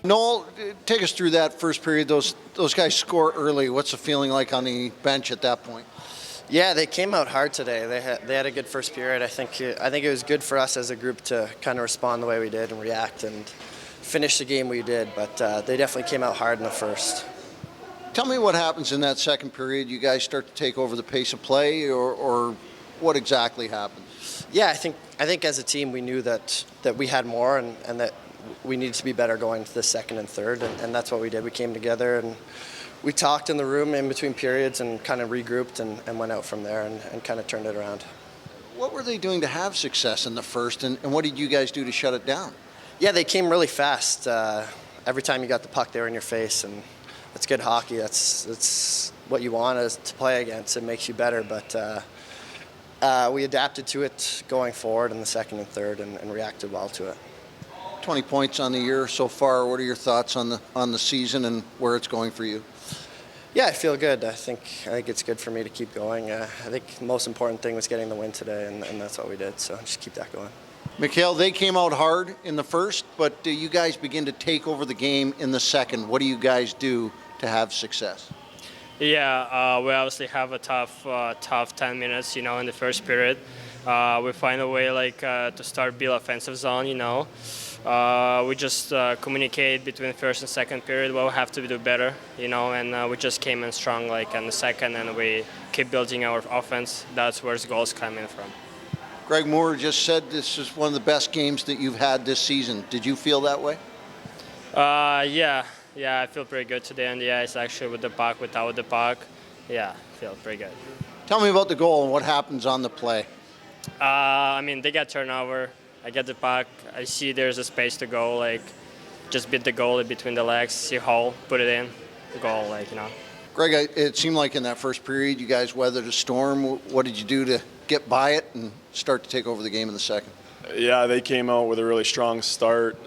Noel, take us through that first period. Those guys score early. What's the feeling like on the bench at that point? Yeah, they came out hard today. They had a good first period. I think it was good for us as a group to kind of respond the way we did and react and finish the game we did. But they definitely came out hard in the first. Tell me what happens in that second period. You guys start to take over the pace of play, or what exactly happened? Yeah, I think as a team we knew that we had more and that we needed to be better going to the second and third, and that's what we did. We came together and we talked in the room in between periods and kind of regrouped and went out from there and kind of turned it around. What were they doing to have success in the first, and what did you guys do to shut it down? Yeah, they came really fast. Every time you got the puck, they were in your face, and that's good hockey. That's what you want is to play against. It makes you better, but we adapted to it going forward in the second and third and reacted well to it. 20 points on the year so far. What are your thoughts on the season and where it's going for you? Yeah, I feel good. I think it's good for me to keep going. I think the most important thing was getting the win today, and that's what we did. So just keep that going. Mikhail, they came out hard in the first, but you guys begin to take over the game in the second. What do you guys do to have success? Yeah, we obviously have a tough 10 minutes, in the first period. We find a way to start build offensive zone, We just communicate between first and second period what we have to do better, and we just came in strong in the second, and we keep building our offense. That's where the goals come in from. Greg Moore just said this is one of the best games that you've had this season. Did you feel that way? Yeah, I feel pretty good today on the ice, actually, with the puck, without the puck. Yeah, I feel pretty good. Tell me about the goal and what happens on the play. They get turnover. I get the puck. I see there's a space to go, just beat the goalie between the legs, see hole, put it in, goal, Greg, it seemed like in that first period you guys weathered a storm. What did you do to get by it and start to take over the game in the second? Yeah, they came out with a really strong start.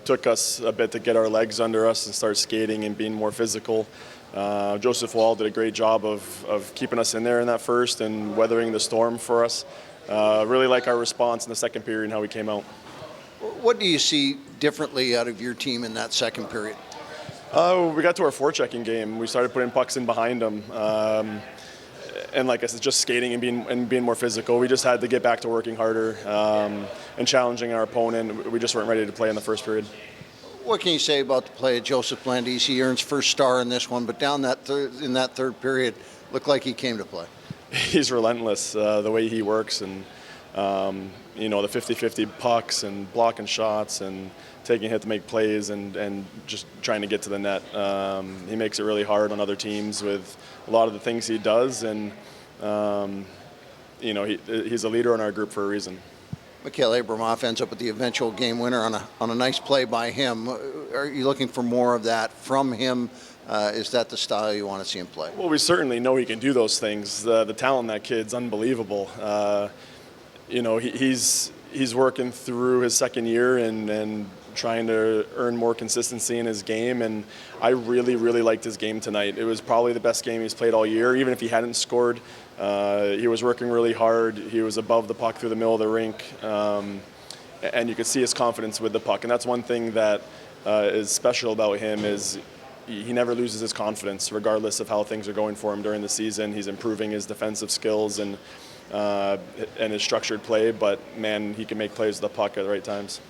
Took us a bit to get our legs under us and start skating and being more physical. Joseph Wall did a great job of keeping us in there in that first and weathering the storm for us. Really like our response in the second period and how we came out. What do you see differently out of your team in that second period? We got to our forechecking game. We started putting pucks in behind them. And like I said, just skating and being more physical. We just had to get back to working harder and challenging our opponent. We just weren't ready to play in the first period. What can you say about the play of Joseph Blandis? He earns first star in this one, but in that third period, looked like he came to play. He's relentless, the way he works, and the 50-50 pucks and blocking shots and taking a hit to make plays and just trying to get to the net. He makes it really hard on other teams with a lot of the things he does, and he's a leader in our group for a reason. Mikhail Abramov ends up with the eventual game winner on a nice play by him. Are you looking for more of that from him? Is that the style you want to see him play? Well, we certainly know he can do those things. The talent in that kid's unbelievable. He's working through his second year and trying to earn more consistency in his game, and I really, really liked his game tonight. It was probably the best game he's played all year, even if he hadn't scored. He was working really hard. He was above the puck through the middle of the rink, and you could see his confidence with the puck. And that's one thing that is special about him is he never loses his confidence, regardless of how things are going for him during the season. He's improving his defensive skills and his structured play, but man, he can make plays with the puck at the right times.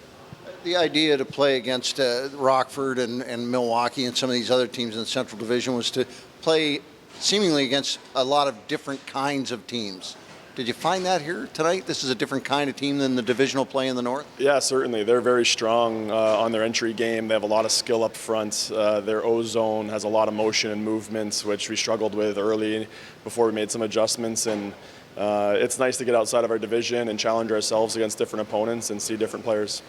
The idea to play against Rockford and Milwaukee and some of these other teams in the Central Division was to play seemingly against a lot of different kinds of teams. Did you find that here tonight? This is a different kind of team than the divisional play in the North? Yeah, certainly. They're very strong on their entry game. They have a lot of skill up front. Their O-zone has a lot of motion and movements, which we struggled with early before we made some adjustments. And it's nice to get outside of our division and challenge ourselves against different opponents and see different players.